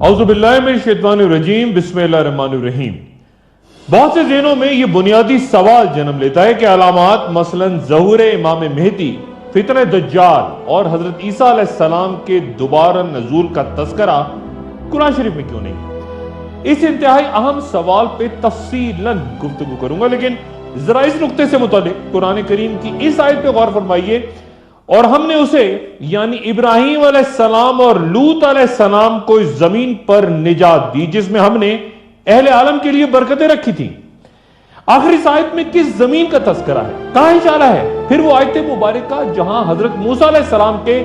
اعوذ باللہ من الشیطان الرجیم بسم اللہ الرحمن الرحیم۔ بہت سے ذہنوں میں یہ بنیادی سوال جنم لیتا ہے کہ علامات مثلا ظہور امام مہدی، فتنہ دجال اور حضرت عیسیٰ علیہ السلام کے دوبارہ نزول کا تذکرہ قرآن شریف میں کیوں نہیں؟ اس انتہائی اہم سوال پہ تفصیلاً گفتگو کروں گا، لیکن ذرا اس نقطے سے متعلق قرآن کریم کی اس آیت پہ غور فرمائیے۔ اور ہم نے اسے یعنی ابراہیم علیہ السلام اور لوط علیہ السلام کو اس زمین پر نجات دی جس میں ہم نے اہل عالم کے لیے برکتیں رکھی تھی۔ آخری اس آیت میں کس زمین کا تذکرہ ہے، کہاں اشارہ ہے؟ پھر وہ آیت مبارکہ جہاں حضرت موسیٰ علیہ السلام کے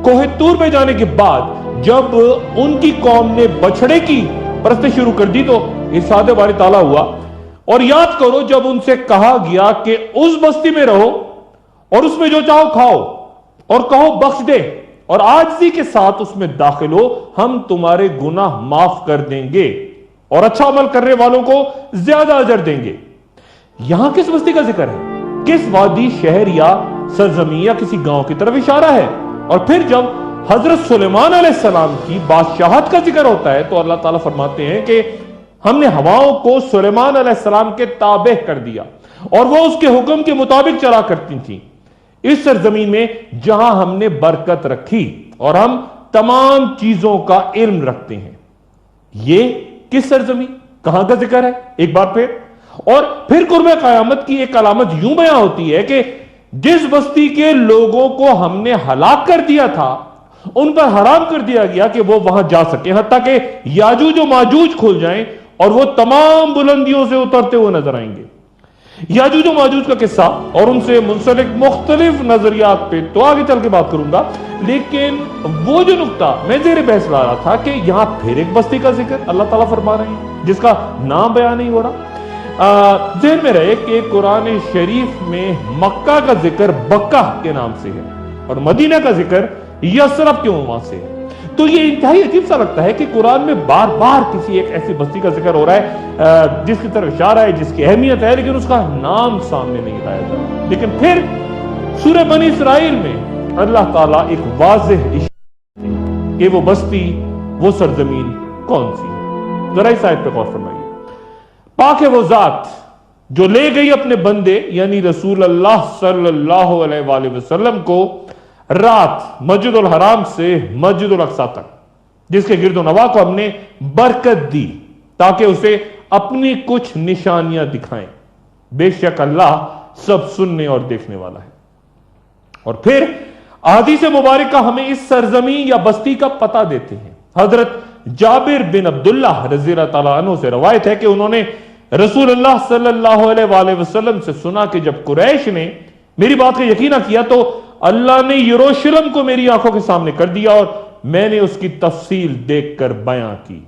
کوہ طور پہ جانے کے بعد جب ان کی قوم نے بچھڑے کی پرستی شروع کر دی تو ارشاد باری تعالیٰ ہوا، اور یاد کرو جب ان سے کہا گیا کہ اس بستی میں رہو اور اس میں جو چاہو کھاؤ اور کہو بخش دے اور عاجزی کے ساتھ اس میں داخل ہو، ہم تمہارے گناہ معاف کر دیں گے اور اچھا عمل کرنے والوں کو زیادہ اجر دیں گے۔ یہاں کس بستی کا ذکر ہے؟ کس وادی، شہر یا سرزمین یا کسی گاؤں کی طرف اشارہ ہے؟ اور پھر جب حضرت سلیمان علیہ السلام کی بادشاہت کا ذکر ہوتا ہے تو اللہ تعالیٰ فرماتے ہیں کہ ہم نے ہواؤں کو سلیمان علیہ السلام کے تابع کر دیا اور وہ اس کے حکم کے مطابق چلا کرتی تھیں اس سرزمین میں جہاں ہم نے برکت رکھی اور ہم تمام چیزوں کا علم رکھتے ہیں۔ یہ کس سرزمین، کہاں کا ذکر ہے؟ ایک بار پھر، اور پھر قرب قیامت کی ایک علامت یوں بیان ہوتی ہے کہ جس بستی کے لوگوں کو ہم نے ہلاک کر دیا تھا ان پر حرام کر دیا گیا کہ وہ وہاں جا سکیں، حتیٰ کہ یاجوج و ماجوج کھل جائیں اور وہ تمام بلندیوں سے اترتے ہوئے نظر آئیں گے۔ یاجوج و ماجوج کا قصہ اور ان سے منسلک مختلف نظریات پہ تو آگے چل کے بات کروں گا، لیکن وہ جو نقطہ میں زیر بحث لا رہا تھا کہ یہاں پھر ایک بستی کا ذکر اللہ تعالیٰ فرما رہے ہیں جس کا نام بیان نہیں ہو رہا۔ ذہن میں رہے کہ قرآن شریف میں مکہ کا ذکر بکہ کے نام سے ہے اور مدینہ کا ذکر یثرب کے عنوان سے ہے، تو یہ انتہائی عجیب سا لگتا ہے کہ قرآن میں بار بار کسی ایک ایسی بستی کا ذکر ہو رہا ہے جس کی طرف اشارہ ہے، جس کی اہمیت ہے، لیکن اس کا نام سامنے نہیں لایا جا رہا۔ لیکن پھر سورہ بنی اسرائیل میں اللہ تعالیٰ ایک واضح اشارہ کہ وہ بستی، وہ سرزمین کون سی ہے۔ ذرا اس آیت پہ غور فرمائیے۔ پاک ہے وہ ذات جو لے گئی اپنے بندے یعنی رسول اللہ صلی اللہ علیہ وآلہ وسلم کو رات مسجد الحرام سے مسجد الاقصی تک، جس کے گرد و نواح کو ہم نے برکت دی تاکہ اسے اپنی کچھ نشانیاں دکھائیں۔ بے شک اللہ سب سننے اور دیکھنے والا ہے۔ اور پھر احادیث مبارکہ ہمیں اس سرزمین یا بستی کا پتہ دیتے ہیں۔ حضرت جابر بن عبداللہ رضی اللہ تعالیٰ عنہ سے روایت ہے کہ انہوں نے رسول اللہ صلی اللہ علیہ وآلہ وسلم سے سنا کہ جب قریش نے میری بات کا یقین کیا تو اللہ نے یروشلم کو میری آنکھوں کے سامنے کر دیا اور میں نے اس کی تفصیل دیکھ کر بیان کی۔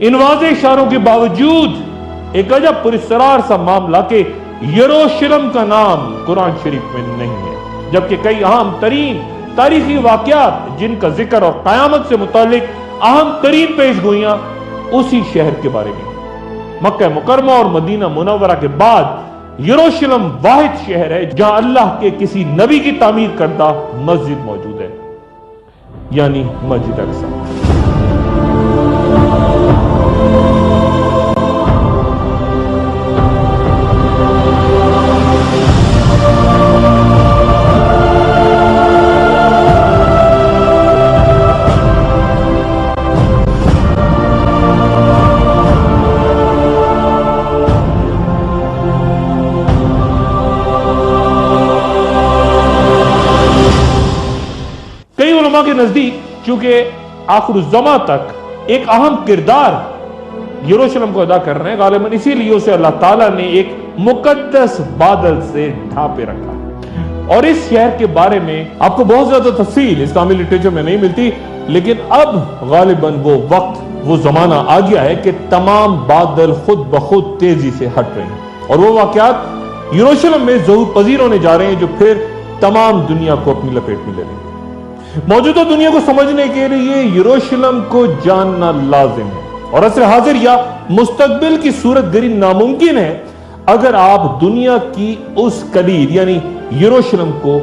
ان واضح اشاروں کے باوجود ایک عجب پراسرار سا معاملہ کہ یروشلم کا نام قرآن شریف میں نہیں ہے، جبکہ کئی اہم ترین تاریخی واقعات جن کا ذکر اور قیامت سے متعلق اہم ترین پیش گوئیاں اسی شہر کے بارے میں۔ مکہ مکرمہ اور مدینہ منورہ کے بعد یروشلم واحد شہر ہے جہاں اللہ کے کسی نبی کی تعمیر کردہ مسجد موجود ہے، یعنی مسجد اقصی۔ کے نزدیک چونکہ آخر الزماں تک ایک اہم کردار یروشلم کو ادا کر رہے ہیں، غالباً اسی لیے اسے اللہ تعالیٰ نے ایک مقدس بادل سے ڈھانپے رکھا اور اس شہر کے بارے میں آپ کو بہت زیادہ تفصیل اسلامی لٹریچر میں نہیں ملتی، لیکن اب غالباً وہ وقت، وہ زمانہ آ گیا ہے کہ تمام بادل خود بخود تیزی سے ہٹ رہے ہیں، اور وہ واقعات یروشلم میں ظہور پذیر ہونے جا رہے ہیں جو پھر تمام دنیا کو اپنی لپیٹ میں لے لیں گے۔ موجودہ دنیا کو سمجھنے کے لیے یروشلم کو جاننا لازم ہے، اور عصر حاضر یا مستقبل کی صورت گری ناممکن ہے اگر آپ دنیا کی اس کلید یعنی یروشلم کو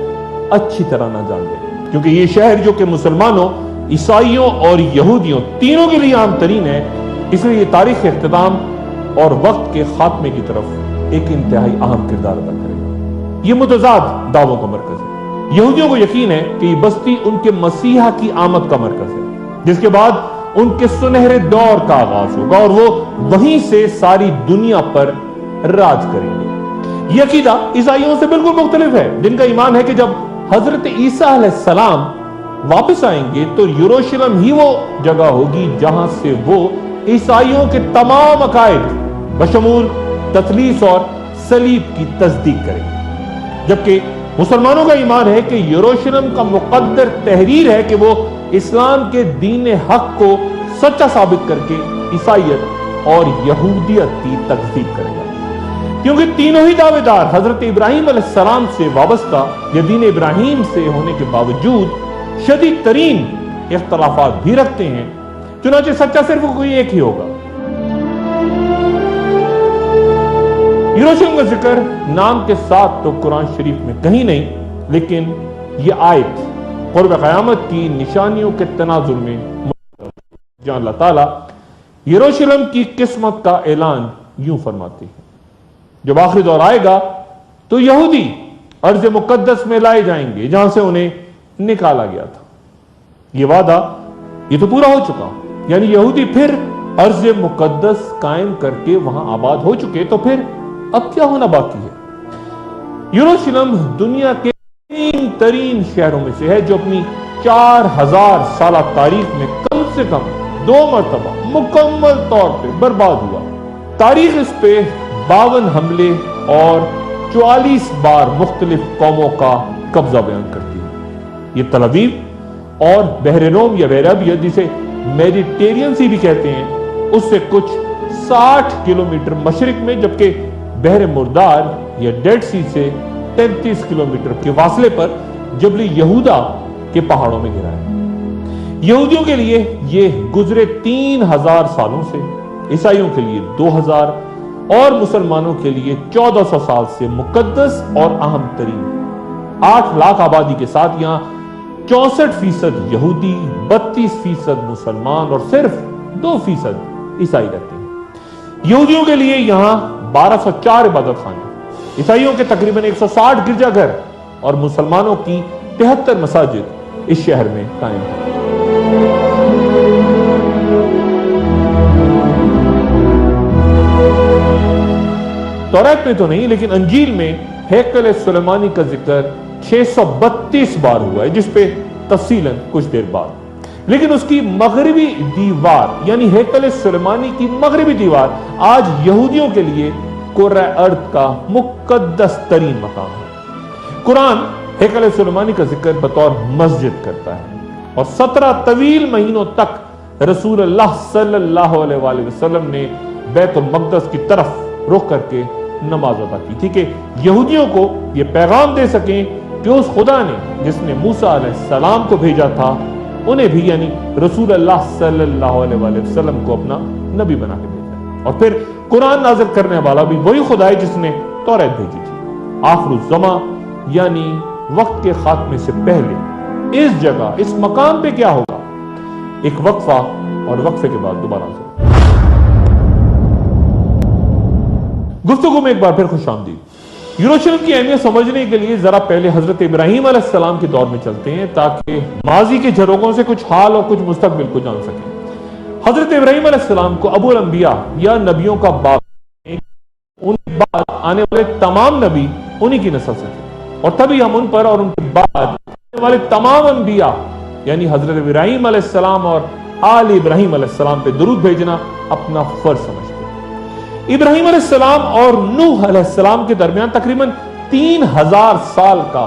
اچھی طرح نہ جان لیں، کیونکہ یہ شہر جو کہ مسلمانوں، عیسائیوں اور یہودیوں تینوں کے لیے عام ترین ہے، اس لیے یہ تاریخ کے اختتام اور وقت کے خاتمے کی طرف ایک انتہائی اہم کردار ادا کرے گا۔ یہ متضاد دعووں کا مرکز ہے۔ یہودیوں کو یقین ہے کہ یہ بستی ان کے مسیحا کی آمد کا مرکز ہے، جس کے بعد ان کے سنہرے دور کا آغاز ہوگا اور وہ وہیں سے ساری دنیا پر راج کریں گے۔ یہ عقیدہ عیسائیوں سے بالکل مختلف ہے، جن کا ایمان ہے کہ جب حضرت عیسیٰ علیہ السلام واپس آئیں گے تو یروشلم ہی وہ جگہ ہوگی جہاں سے وہ عیسائیوں کے تمام عقائد بشمول تثلیث اور صلیب کی تصدیق کریں گے، جبکہ مسلمانوں کا ایمان ہے کہ یروشلم کا مقدر تحریر ہے کہ وہ اسلام کے دین حق کو سچا ثابت کر کے عیسائیت اور یہودیت کی تکذیب کرے گا، کیونکہ تینوں ہی دعوے دار حضرت ابراہیم علیہ السلام سے وابستہ یا دین ابراہیم سے ہونے کے باوجود شدید ترین اختلافات بھی رکھتے ہیں، چنانچہ سچا صرف کوئی ایک ہی ہوگا۔ یروشلم کا ذکر نام کے ساتھ تو قرآن شریف میں کہیں نہیں، لیکن یہ آیت قرب قیامت کی نشانیوں کے تناظر میں جہاں اللہ تعالیٰ یروشلم کی قسمت کا اعلان یوں فرماتے ہیں، جب آخری دور آئے گا تو یہودی ارض مقدس میں لائے جائیں گے جہاں سے انہیں نکالا گیا تھا۔ یہ وعدہ یہ تو پورا ہو چکا، یعنی یہودی پھر ارض مقدس قائم کر کے وہاں آباد ہو چکے، تو پھر اب کیا ہونا باقی ہے؟ یروشلم دنیا کے ترین شہروں میں سے ہے جو اپنی 4000 سالہ تاریخ میں کم سے کم 2 مرتبہ مکمل طور پہ برباد ہوا۔ تاریخ اس پہ 52 حملے اور 44 بار مختلف قوموں کا قبضہ بیان کرتی ہے۔ یہ تل ابیب اور بحر روم یا بحر ابیض جسے میڈیٹرینین سی بھی کہتے ہیں، اس سے کچھ 60 کلومیٹر مشرق میں، جبکہ بحر مردار یا ڈیڈ سی سے 33 کلومیٹر کے فاصلے پر جبل یہودا کے پہاڑوں میں گھرا ہے۔ یہودیوں کے لیے یہ گزرے 3000 سالوں سے، عیسائیوں کے لیے 2000 اور مسلمانوں کے لیے 1400 سال سے مقدس اور اہم ترین 8 لاکھ آبادی کے ساتھ یہاں 64% یہودی، 32% مسلمان اور صرف 2% عیسائی رہتے ہیں۔ یہودیوں کے لیے یہاں 1204 عبادت خانے، عیسائیوں کے تقریباً 160 گرجا گھر اور مسلمانوں کی 73 مساجد اس شہر میں قائم ہیں۔ توریت میں تو نہیں، لیکن انجیل میں ہیکل سلیمانی کا ذکر 632 بار ہوا ہے، جس پہ تفصیلاً کچھ دیر بعد۔ لیکن اس کی مغربی دیوار یعنی ہیکل سلیمانی کی مغربی دیوار آج یہودیوں کے لیے کرۂ ارض کا مقدس ترین مقام ہے۔ قرآن ہیکل سلیمانی کا ذکر بطور مسجد کرتا ہے، اور 17 طویل مہینوں تک رسول اللہ صلی اللہ علیہ وآلہ وسلم نے بیت المقدس کی طرف رخ کر کے نماز ادا کی تھی کہ یہودیوں کو یہ پیغام دے سکیں کہ اس خدا نے جس نے موسیٰ علیہ السلام کو بھیجا تھا انہیں بھی یعنی رسول اللہ صلی اللہ علیہ وآلہ وسلم کو اپنا نبی بنا کے بھیجا، اور پھر قرآن نازل کرنے والا بھی وہی خدا ہے جس نے توریت بھیجی تھی۔ آخر الزماں یعنی وقت کے خاتمے سے پہلے اس جگہ اس مقام پہ کیا ہوگا؟ ایک وقفہ، اور وقفے کے بعد دوبارہ سے گفتگو میں ایک بار پھر خوش آمدید۔ یروشلم کی اہمیت سمجھنے کے لیے ذرا پہلے حضرت ابراہیم علیہ السلام کے دور میں چلتے ہیں تاکہ ماضی کے جھروکوں سے کچھ حال اور کچھ مستقبل کو جان سکیں۔ حضرت ابراہیم علیہ السلام کو ابو الانبیاء یا نبیوں کا باپ، ان کے بعد آنے والے تمام نبی انہی کی نسل سے تھے، اور تبھی ہم ان پر اور ان کے بعد آنے والے تمام انبیاء یعنی حضرت ابراہیم علیہ السلام اور آل ابراہیم علیہ السلام پہ درود بھیجنا اپنا فرض سمجھتے ہیں۔ ابراہیم علیہ السلام اور نوح علیہ السلام کے درمیان تقریباً 3000 سال کا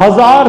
1000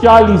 40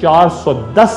410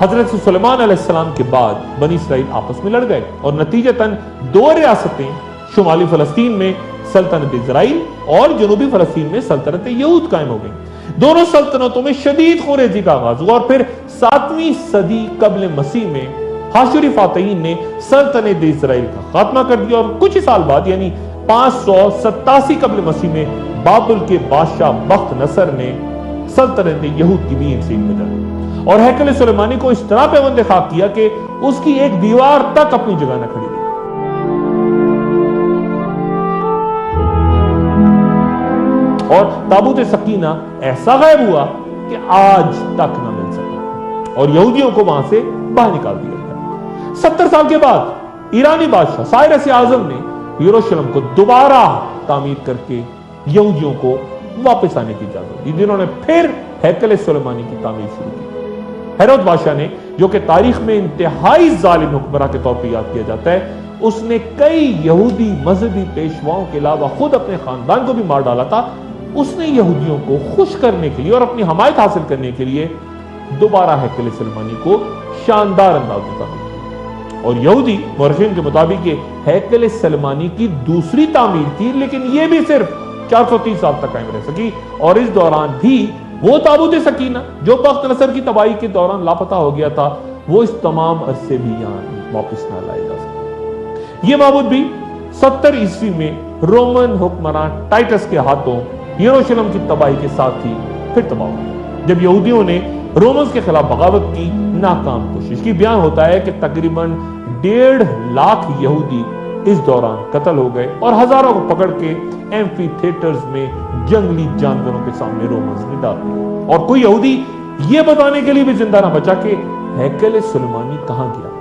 حضرت سلیمان علیہ السلام کے بعد بنی اسرائیل آپس میں لڑ گئے اور نتیجتاً دو ریاستیں شمالی فلسطین میں سلطنت اسرائیل اور جنوبی فلسطین میں سلطنت یہود قائم ہو گئی۔ دونوں سلطنتوں میں شدید خونریزی کا آغاز ہوا اور پھر 7ویں صدی قبل مسیح میں حاشری فاتحین نے سلطنت اسرائیل کا خاتمہ کر دیا اور کچھ ہی سال بعد یعنی 587 قبل مسیح میں بابل کے بادشاہ بخت نصر نے سلطنت یہود کی بھی سین میں ڈالی اور ہیکل سلیمانی کو اس طرح پیوند خاک کیا کہ اس کی ایک دیوار تک اپنی جگہ نہ کھڑی رہی۔ اور تابوت سکینہ ایسا غائب ہوا کہ آج تک نہ مل سکا اور یہودیوں کو وہاں سے باہر نکال دیا گیا۔ 70 سال کے بعد ایرانی بادشاہ سائرس اعظم نے یروشلم کو دوبارہ تعمیر کر کے یہودیوں کو واپس آنے کی اجازت دی، جنہوں نے پھر ہیکل سلیمانی کی تعمیر شروع کی۔ ہیرود بادشاہ نے، جو کہ تاریخ میں انتہائی ظالم حکمراں کے طور پہ یاد کیا جاتا ہے، اس نے کئی یہودی مذہبی پیشواؤں کے علاوہ خود اپنے خاندان کو بھی مار ڈالا تھا۔ اس نے یہودیوں کو خوش کرنے کے لیے اور اپنی حمایت حاصل کرنے کے لیے دوبارہ ہیکل سلیمانی کو شاندار انداز میں تعمیر کیا اور یہودی مورخین کے مطابق یہ ہیکل سلیمانی کی دوسری تعمیر تھی، لیکن یہ بھی صرف 430 سال تک قائم رہ سکی اور اس دوران بھی وہ تابوت سکینہ جو بخت نصر کی تباہی کے دوران لاپتہ ہو گیا تھا وہ اس تمام عرصے بھی یہاں واپس نہ لائے جا سکے۔ یہ معبود بھی 70 عیسوی میں رومن حکمراں ٹائٹس کے ہاتھوں یروشلم کی تباہی کے ساتھ ہی پھر تباہ ہو گیا جب یہودیوں نے رومنز کے خلاف بغاوت کی ناکام کوشش کی۔ بیان ہوتا ہے کہ تقریباً 1.5 لاکھ یہودی اس دوران قتل ہو گئے اور ہزاروں کو پکڑ کے ایمفی تھیٹرز میں جنگلی جانوروں کے سامنے رومنز نے ڈال دیا اور کوئی یہودی یہ بتانے کے لیے بھی زندہ نہ بچا کہ ہیکل سلیمانی کہاں گیا۔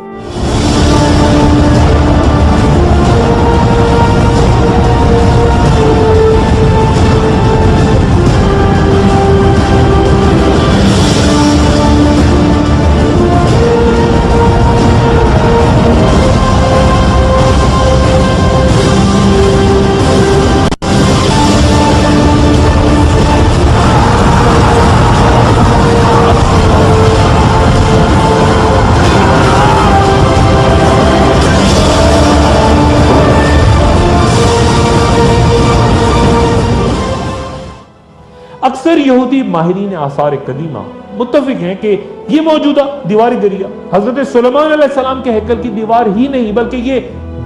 اکثر یہودی ماہرین آثار قدیمہ متفق ہیں کہ یہ موجودہ دیواری دریا حضرت سلیمان علیہ السلام کے ہیکل کی دیوار ہی نہیں بلکہ یہ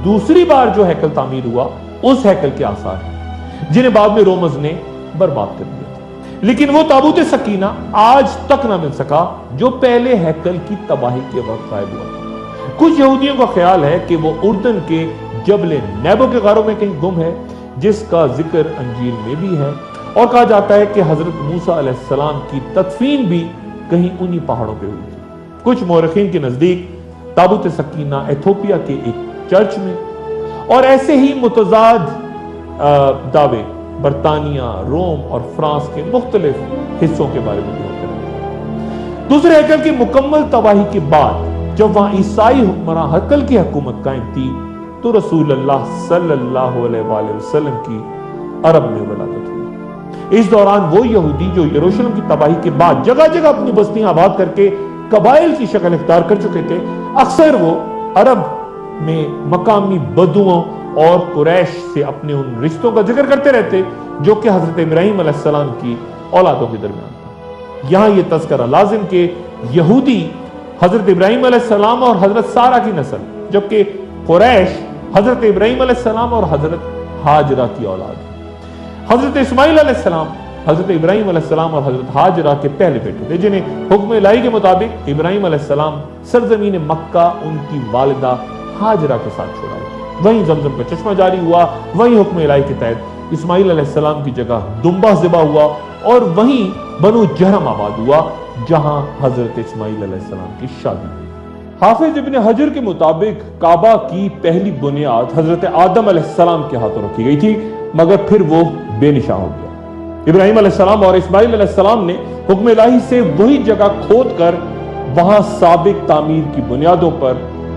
دوسری بار جو ہیکل تعمیر ہوا اس ہیکل کے آثار ہیں جنہیں بعد میں رومنز نے برباد کر دیا تھا۔ لیکن وہ تابوت سکینہ آج تک نہ مل سکا جو پہلے ہیکل کی تباہی کے وقت غائب ہوا تھا۔ کچھ یہودیوں کا خیال ہے کہ وہ اردن کے جبل نیبو کے غاروں میں کہیں گم ہے جس کا ذکر انجیل میں بھی ہے اور کہا جاتا ہے کہ حضرت موسیٰ علیہ السلام کی تدفین بھی کہیں انہی پہاڑوں پہ ہوئی تھی۔ کچھ مورخین کے نزدیک تابوت سکینہ ایتھوپیا کے ایک چرچ میں اور ایسے ہی متضاد دعوے برطانیہ، روم اور فرانس کے مختلف حصوں کے بارے میں بھی ہوتے رہے۔ دوسرے ہیکل کی مکمل تباہی کے بعد جب وہاں عیسائی حکمراں ہیکل کی حکومت قائم تھی تو رسول اللہ صلی اللہ علیہ وآلہ وسلم کی عرب میں ولادت ہوئی۔ اس دوران وہ یہودی جو یروشلم کی تباہی کے بعد جگہ جگہ اپنی بستیاں آباد کر کے قبائل کی شکل اختیار کر چکے تھے، اکثر وہ عرب میں مقامی بدوؤں اور قریش سے اپنے ان رشتوں کا ذکر کرتے رہتے جو کہ حضرت ابراہیم علیہ السلام کی اولادوں کے درمیان تھا۔ یہاں یہ تذکرہ لازم کہ یہودی حضرت ابراہیم علیہ السلام اور حضرت سارہ کی نسل جبکہ قریش حضرت ابراہیم علیہ السلام اور حضرت ہاجرہ کی اولاد ہے۔ حضرت اسماعیل علیہ السلام حضرت ابراہیم علیہ السلام اور حضرت ہاجرہ کے پہلے بیٹے تھے جنہیں حکم الہی کے مطابق ابراہیم علیہ السلام سرزمین مکہ ان کی والدہ ہاجرہ کے ساتھ چھوڑائے۔ وہیں زمزم کا چشمہ جاری ہوا، وہیں حکم الہی کے تحت اسماعیل علیہ السلام کی جگہ دمبا ذبح ہوا اور وہیں بنو جہرم آباد ہوا جہاں حضرت اسماعیل علیہ السلام کی شادی ہوئی۔ حافظ ابن حجر کے مطابق کعبہ کی پہلی بنیاد حضرت آدم علیہ السلام کے ہاتھوں رکھی گئی تھی مگر پھر وہ بے نشاں ہو گیا۔ ابراہیم علیہ السلام اور اسماعیل علیہ السلام نے حکم الہی سے وہی جگہ کھود کر وہاں سابق تعمیر کی بنیادوں پر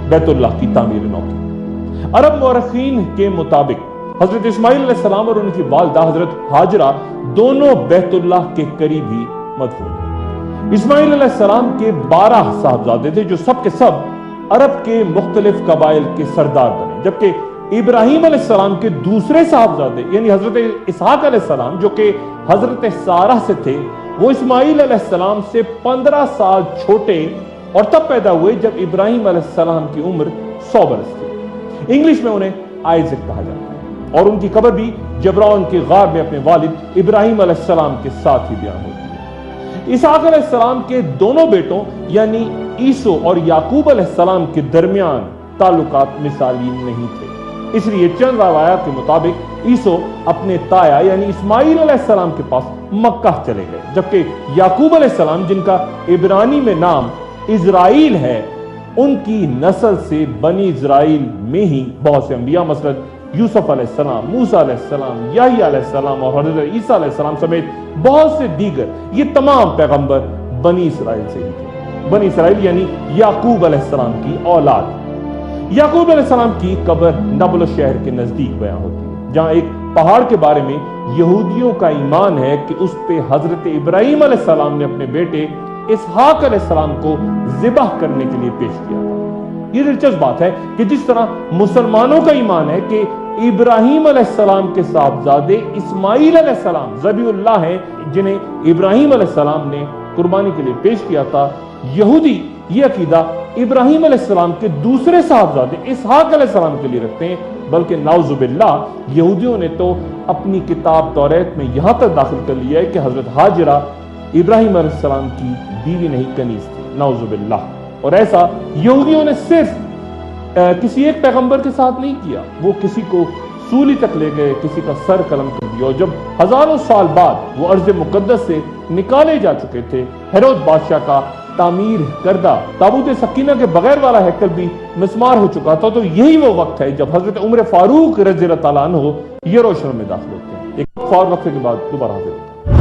بیت اللہ کی تعمیر نو کی۔ عرب مورخین کے مطابق حضرت اسماعیل علیہ السلام اور ان کی والدہ حضرت ہاجرہ دونوں بیت اللہ کے قریب ہی مدفون ہیں۔ اسماعیل علیہ السلام کے 12 صاحبزادے تھے جو سب کے سب عرب کے مختلف قبائل کے سردار بنے، جبکہ ابراہیم علیہ السلام کے دوسرے صاحبزادے یعنی حضرت اسحاق علیہ السلام جو کہ حضرت سارہ سے تھے، وہ اسماعیل علیہ السلام سے 15 سال چھوٹے اور تب پیدا ہوئے جب ابراہیم علیہ السلام کی عمر 100 برس تھی۔ انگلش میں انہیں آئزک کہا جاتا ہے، اور ان کی قبر بھی جبرون کے غار میں اپنے والد ابراہیم علیہ السلام کے ساتھ ہی بیان ہوتی ہے۔ اسحاق علیہ السلام کے دونوں بیٹوں یعنی عیسو اور یعقوب علیہ السلام کے درمیان تعلقات مثالی نہیں تھے، اس لیے چند روایات کے مطابق عیسو اپنے تایا یعنی اسماعیل علیہ السلام کے پاس مکہ چلے گئے، جبکہ یعقوب علیہ السلام جن کا عبرانی میں نام اسرائیل ہے، ان کی نسل سے بنی اسرائیل میں ہی بہت سے انبیاء مثلا یوسف علیہ السلام، موسیٰ علیہ السلام، یحییٰ علیہ السلام اور حضرت عیسیٰ علیہ السلام سمیت بہت سے دیگر یہ تمام پیغمبر بنی اسرائیل سے ہی تھے۔ بنی اسرائیل یعنی یعقوب علیہ السلام کی اولاد۔ یعقوب علیہ السلام کی قبر نبل شہر کے نزدیک بیان ہوتی ہے، جہاں ایک پہاڑ کے بارے میں یہودیوں کا ایمان ہے کہ اس پہ حضرت ابراہیم علیہ السلام نے اپنے بیٹے اسحاق علیہ السلام کو ذبح کرنے کے لیے پیش کیا تھا۔ یہ دلچسپ بات ہے کہ جس طرح مسلمانوں کا ایمان ہے کہ ابراہیم علیہ السلام کے صاحبزادے اسماعیل علیہ السلام ذبیح اللہ ہیں جنہیں ابراہیم علیہ السلام نے قربانی کے لیے پیش کیا تھا، یہودی یہ عقیدہ ابراہیم علیہ السلام کے دوسرے صاحبزادے اسحاق علیہ السلام کے لیے رکھتے ہیں، بلکہ نعوذ باللہ یہودیوں نے تو اپنی کتاب توریت میں یہاں تک داخل کر لیا ہے کہ حضرت ہاجرہ ابراہیم علیہ السلام کی بیوی نہیں کنیز تھی، نعوذ باللہ۔ اور ایسا یہودیوں نے صرف کسی ایک پیغمبر کے ساتھ نہیں کیا، وہ کسی کو سولی تک لے گئے، کسی کا سر قلم کر دیا، اور جب ہزاروں سال بعد وہ ارض مقدس سے نکالے جا چکے تھے، ہیرود بادشاہ کا تعمیر کردہ تابوت سکینہ کے بغیر والا ہیکل بھی مسمار ہو چکا تھا، تو یہی وہ وقت ہے جب حضرت عمر فاروق رضی اللہ تعالیٰ عنہ یروشلم میں داخل ہوتے ہیں۔ ایک فوری وقفے کے بعد دوبارہ حاضر ہوتے ہیں۔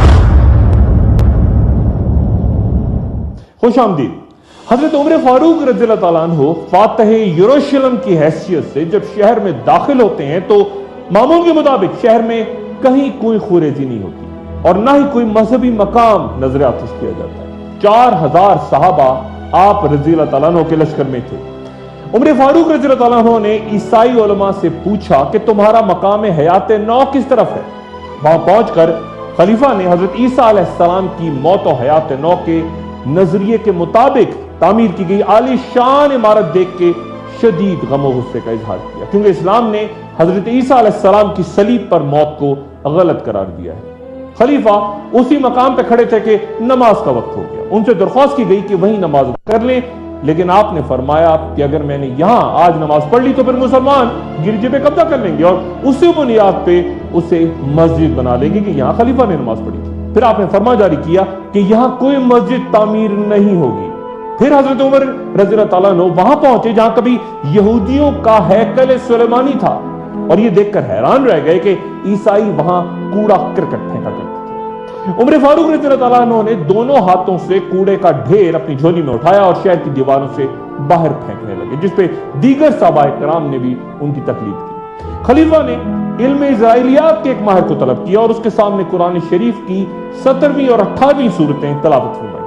خوش آمدید۔ حضرت عمر فاروق رضی اللہ تعالیٰ عنہ فاتح یروشلم کی حیثیت سے جب شہر میں داخل ہوتے ہیں تو معمول کے مطابق شہر میں کہیں کوئی خوریزی نہیں ہوتی اور نہ ہی کوئی مذہبی مقام نظر آتش کیا جاتا ہے۔ 4000 صحابہ آپ رضی اللہ تعالیٰ عنہ کے لشکر میں تھے۔ عمر فاروق رضی اللہ تعالیٰ عنہ نے عیسائی علماء سے پوچھا کہ تمہارا مقام حیات نو کس طرف ہے؟ وہاں پہنچ کر خلیفہ نے حضرت عیسیٰ علیہ السلام کی موت و حیات نو کے نظریے کے مطابق تعمیر کی گئی عالی شان عمارت دیکھ کے شدید غم و غصے کا اظہار کیا، کیونکہ اسلام نے حضرت عیسیٰ علیہ السلام کی صلیب پر موت کو غلط قرار دیا ہے۔ خلیفہ اسی مقام پہ کھڑے تھے کہ نماز کا وقت ہو گیا، ان سے درخواست کی گئی کہ وہیں نماز کر لیں، لیکن آپ نے فرمایا کہ اگر میں نے یہاں آج نماز پڑھ لی تو پھر مسلمان گرجے پہ قبضہ کر لیں گے اور اسی بنیاد پہ اسے مسجد بنا لیں گے کہ یہاں خلیفہ نے نماز پڑھی تھی۔ پھر آپ نے فرما جاری کیا کہ یہاں کوئی مسجد تعمیر نہیں ہوگی۔ پھر حضرت عمر رضی اللہ تعالیٰ عنہ وہاں پہنچے جہاں کبھی یہودیوں کا ہیکل سلیمانی تھا، اور یہ دیکھ کر حیران رہ گئے کہ عیسائی وہاں کوڑا کرکٹ پھینکا کرتے تھے۔ عمر فاروق رضی اللہ تعالیٰ عنہ نے دونوں ہاتھوں سے کوڑے کا ڈھیر اپنی جھولی میں اٹھایا اور شہر کی دیواروں سے باہر پھینکنے لگے، جس پہ دیگر صحابہ کرام نے بھی ان کی تقلید کی۔ خلیفہ نے علم اسرائیلیات کے ایک ماہر کو طلب کیا اور اس کے سامنے قرآن شریف کی 17ویں اور 18ویں صورتیں تلاوت فرمائی،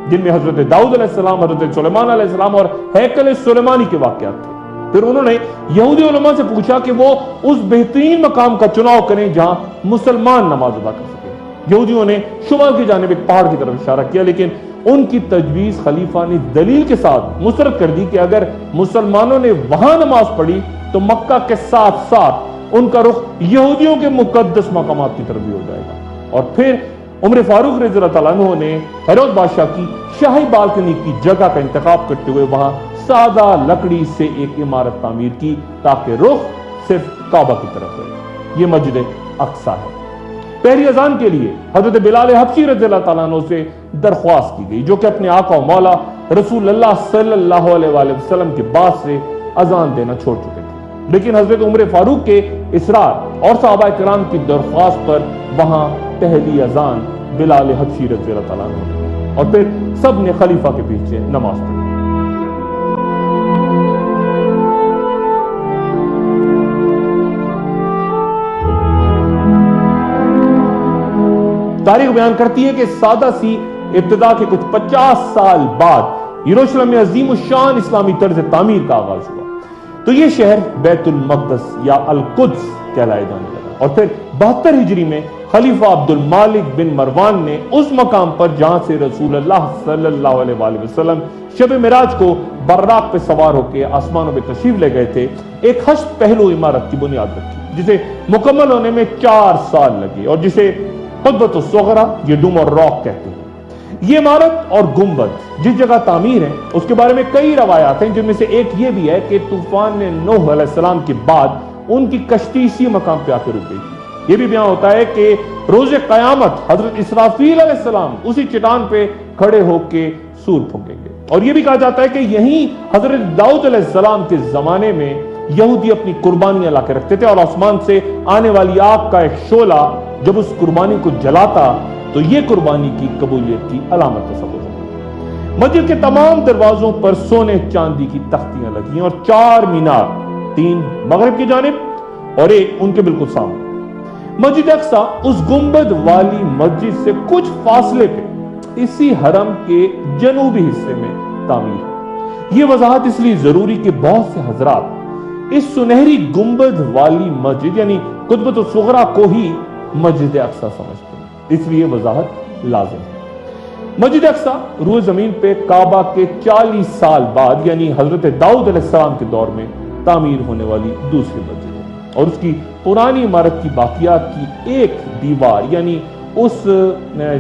جن میں حضرت داؤد علیہ السلام، حضرت سلیمان علیہ السلام اور ہیکل سلیمانی کے واقعات تھے۔ پھر انہوں نے یہودی علماء سے پوچھا کہ وہ اس بہترین مقام کا چناؤ کریں جہاں مسلمان نماز ادا کر سکیں۔ یہودیوں نے شمال کی جانب ایک پہاڑ کی طرف اشارہ کیا، لیکن ان کی تجویز خلیفہ نے دلیل کے ساتھ مسترد کر دی کہ اگر مسلمانوں نے وہاں نماز پڑھی تو مکہ کے ساتھ ساتھ ان کا رخ یہودیوں کے مقدس مقامات کی طرف بھی ہو جائے گا۔ اور پھر عمر فاروق رضی اللہ تعالیٰ عنہ نے ہیرود بادشاہ کی شاہی بالکنی کی جگہ کا انتخاب کرتے ہوئے وہاں سادہ لکڑی سے ایک عمارت تعمیر کی تاکہ رخ صرف کعبہ کی طرف رہے۔ یہ مسجد اقصی ہے۔ پہلی اذان کے لیے حضرت بلال حبشی رضی اللہ تعالیٰ عنہ سے درخواست کی گئی، جو کہ اپنے آقا و مولا رسول اللہ صلی اللہ علیہ وآلہ وسلم کے بعد سے اذان دینا چھوڑ چکے تھے، لیکن حضرت عمر فاروق کے اصرار اور صحابہ کرام کی درخواست پر وہاں پہلی اذان بلال حبشی رضی اللہ تعالیٰ عنہ نے، اور پھر سب نے خلیفہ کے پیچھے نماز پڑھی۔ تاریخ بیان کرتی ہے کہ سادہ سی ابتدا کے کچھ 50 سال بعد یروشلم میں عظیم الشان اسلامی طرز تعمیر کا آغاز ہوا تو یہ شہر بیت المقدس یا القدس کہلائے جانے لگا، اور پھر 72 ہجری میں خلیفہ عبد المالک بن مروان نے اس مقام پر جہاں سے رسول اللہ صلی اللہ علیہ وآلہ وسلم شب معراج کو براق پہ سوار ہو کے آسمانوں پہ تشریف لے گئے تھے، ایک ہشت پہلو عمارت کی بنیاد رکھی جسے مکمل ہونے میں 4 سال لگے اور جسے قبۃ الصغریٰ یا ڈوم اور راک کہتے ہیں۔ یہ عمارت اور گنبد جس جگہ تعمیر ہے اس کے بارے میں کئی روایات ہیں، جن میں سے ایک یہ بھی ہے کہ طوفان نوح علیہ السلام کے بعد ان کی کشتی اسی مقام پہ آ کے رک گئی تھی۔ یہ بھی بیان ہوتا ہے کہ روز قیامت حضرت اسرافیل علیہ السلام اسی چٹان پہ کھڑے ہو کے سور پھونکیں گے، اور یہ بھی کہا جاتا ہے کہ یہیں حضرت داؤد علیہ السلام کے زمانے میں یہودی اپنی قربانیاں لا کے رکھتے تھے، اور آسمان سے آنے والی آگ کا ایک شعلہ جب اس قربانی کو جلاتا تو یہ قربانی کی قبولیت کی علامت تصور ہوتی۔ مسجد کے تمام دروازوں پر سونے چاندی کی تختیاں لگی ہیں اور 4 مینار، 3 مغرب کی جانب اور ایک ان کے بالکل سامنے۔ مسجد اقصی اس گنبد والی مسجد سے کچھ فاصلے پہ اسی حرم کے جنوبی حصے میں تعمیر ہے۔ یہ وضاحت اس لیے ضروری کہ بہت سے حضرات اس سنہری گنبد والی مسجد یعنی قبۃ الصغریٰ کو ہی مسجد اقصی سمجھتے ہیں، اس لیے وضاحت لازم ہے۔ مسجد اقصی روئے زمین پہ کعبہ کے 40 سال بعد یعنی حضرت داؤد علیہ السلام کے دور میں تعمیر ہونے والی دوسری مسجد ہے، اور اس کی پرانی عمارت کی باقیات کی ایک دیوار یعنی اس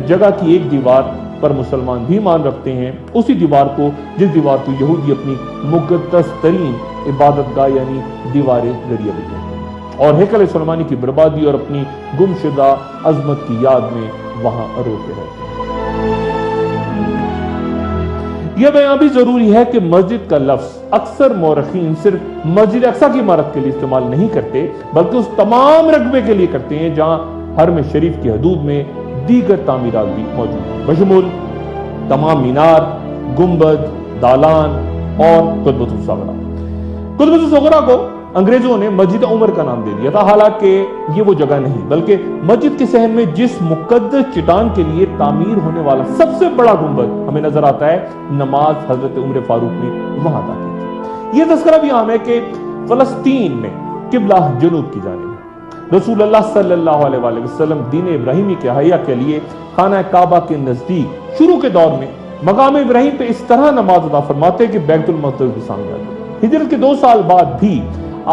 جگہ کی ایک دیوار پر مسلمان بھی مان رکھتے ہیں، اسی دیوار کو جس دیوار کو یہودی اپنی مقدس ترین عبادت گاہ یعنی دیوار دریا بھی کہتے ہیں، اور ہیکل سلیمانی کی بربادی اور اپنی گمشدہ عظمت کی یاد میں وہاں روتے رہتے ہیں۔ یہ بیان بھی ضروری ہے کہ مسجد کا لفظ اکثر مورخین صرف مسجد اقصی کی عمارت کے لیے استعمال نہیں کرتے بلکہ اس تمام رقبے کے لیے کرتے ہیں جہاں حرم شریف کی حدود میں دیگر تعمیرات بھی موجود ہیں، بشمول تمام مینار، گنبد، دالان اور قبۃ الصغریٰ۔ قبۃ الصغریٰ کو انگریزوں نے مسجد عمر کا نام دے دیا تھا، حالانکہ یہ وہ جگہ نہیں بلکہ مسجد کے صحن میں جس مقدس چٹان کے لیے تعمیر ہونے والا سب سے بڑا گنبد ہمیں نظر آتا ہے، نماز حضرت عمر فاروق نے وہاں ادا کی تھی۔ یہ تذکرہ بھی عام ہے کہ فلسطین میں قبلہ جنوب کی جانب ہے۔ رسول اللہ صلی اللہ علیہ وآلہ وسلم دین ابراہیمی کے احیا کے لیے خانہ کعبہ کے نزدیک شروع کے دور میں مقام ابراہیم پہ اس طرح نماز ادا فرماتے کہ بیت المقدس بھی سامنے آ جاتا۔ ہجرت کے 2 سال بعد بھی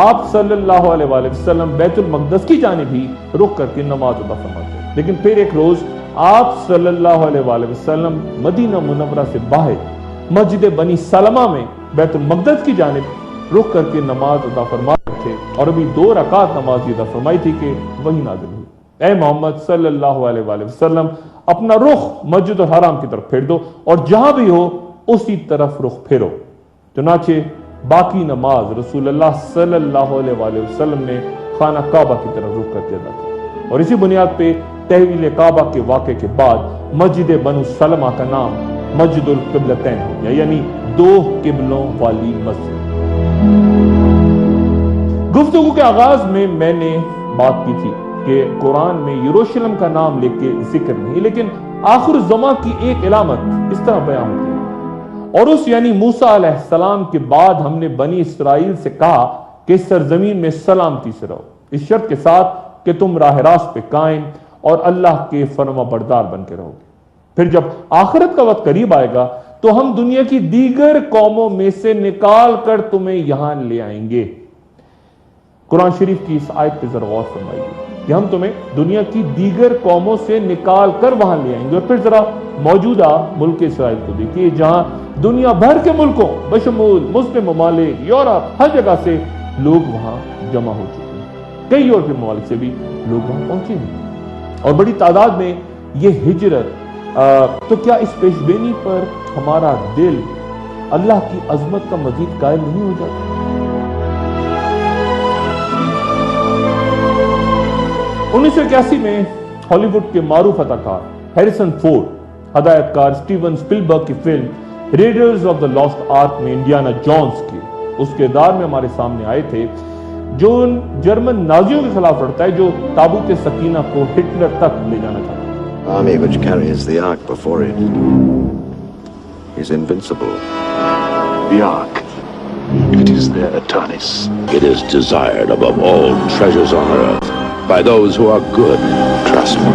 آپ صلی اللہ علیہ وآلہ وسلم بیت المقدس کی جانب ہی رخ کر کے نماز ادا فرماتے، لیکن پھر ایک روز آپ صلی اللہ علیہ وآلہ وسلم مدینہ منورہ سے باہر مسجد بنی سلمہ میں بیت المقدس کی جانب رخ کر کے نماز ادا فرما رہے تھے، اور ابھی 2 رکعت نماز ادا فرمائی تھی کہ وہی نازل ہوئی، اے محمد صلی اللہ علیہ وآلہ وسلم اپنا رخ مسجد الحرام کی طرف پھیر دو اور جہاں بھی ہو اسی طرف رخ پھیرو۔ چنانچہ باقی نماز رسول اللہ صلی اللہ علیہ وآلہ وسلم نے خانہ کعبہ کی طرف رخ کر کے ادا کی، اور اسی بنیاد پہ تحویل کعبہ کے واقعے کے بعد مسجد بنو سلمہ کا نام مسجد القبلتین ہو گیا، یعنی 2 قبلوں والی مسجد۔ گفتگو کے آغاز میں نے بات کی تھی کہ قرآن میں یروشلم کا نام لے کے ذکر نہیں، لیکن آخر الزمان کی ایک علامت اس طرح بیان ہوتی ہے، اور اس یعنی موسیٰ علیہ السلام کے بعد ہم نے بنی اسرائیل سے کہا کہ اس سرزمین میں سلامتی سے رہو، اس شرط کے ساتھ کہ تم راہ راست پہ قائم اور اللہ کے فرما بردار بن کے رہو گے۔ پھر جب آخرت کا وقت قریب آئے گا تو ہم دنیا کی دیگر قوموں میں سے نکال کر تمہیں یہاں لے آئیں گے۔ قرآن شریف کی اس آیت پہ ذرا غور فرمائیے کہ ہم تمہیں دنیا کی دیگر قوموں سے نکال کر وہاں لے آئیں گے، اور پھر ذرا موجودہ ملک اسرائیل کو دیکھیے جہاں دنیا بھر کے ملکوں بشمول مسلم ممالک، یورپ، ہر جگہ سے لوگ وہاں جمع ہو چکے ہیں، کئی یورپی ممالک سے بھی لوگ وہاں پہنچے ہیں، اور بڑی تعداد میں یہ ہجرت تو کیا اس پیش بینی پر ہمارا دل اللہ کی عظمت کا مزید قائل نہیں ہو جاتا؟ 1981 میں ہالی ووڈ کے معروف اداکار ہیریسن فورڈ ہدایت کار سٹیون سپلبرگ کی فلم Raiders of the Lost Ark میں انڈیانا جونز کے اس کردار میں ہمارے سامنے آئے تھے جو جرمن نازیوں کے خلاف لڑتا ہے جو تابوت سکینہ کو ہٹلر تک لے جانا چاہتا ہے۔ army which carries the Ark before it is invincible. The Ark. It is their Adonis. It is desired above all treasures on earth by those who are good. Trust me.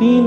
3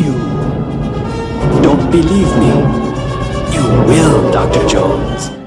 You don't believe me. You will, Dr. Jones.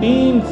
3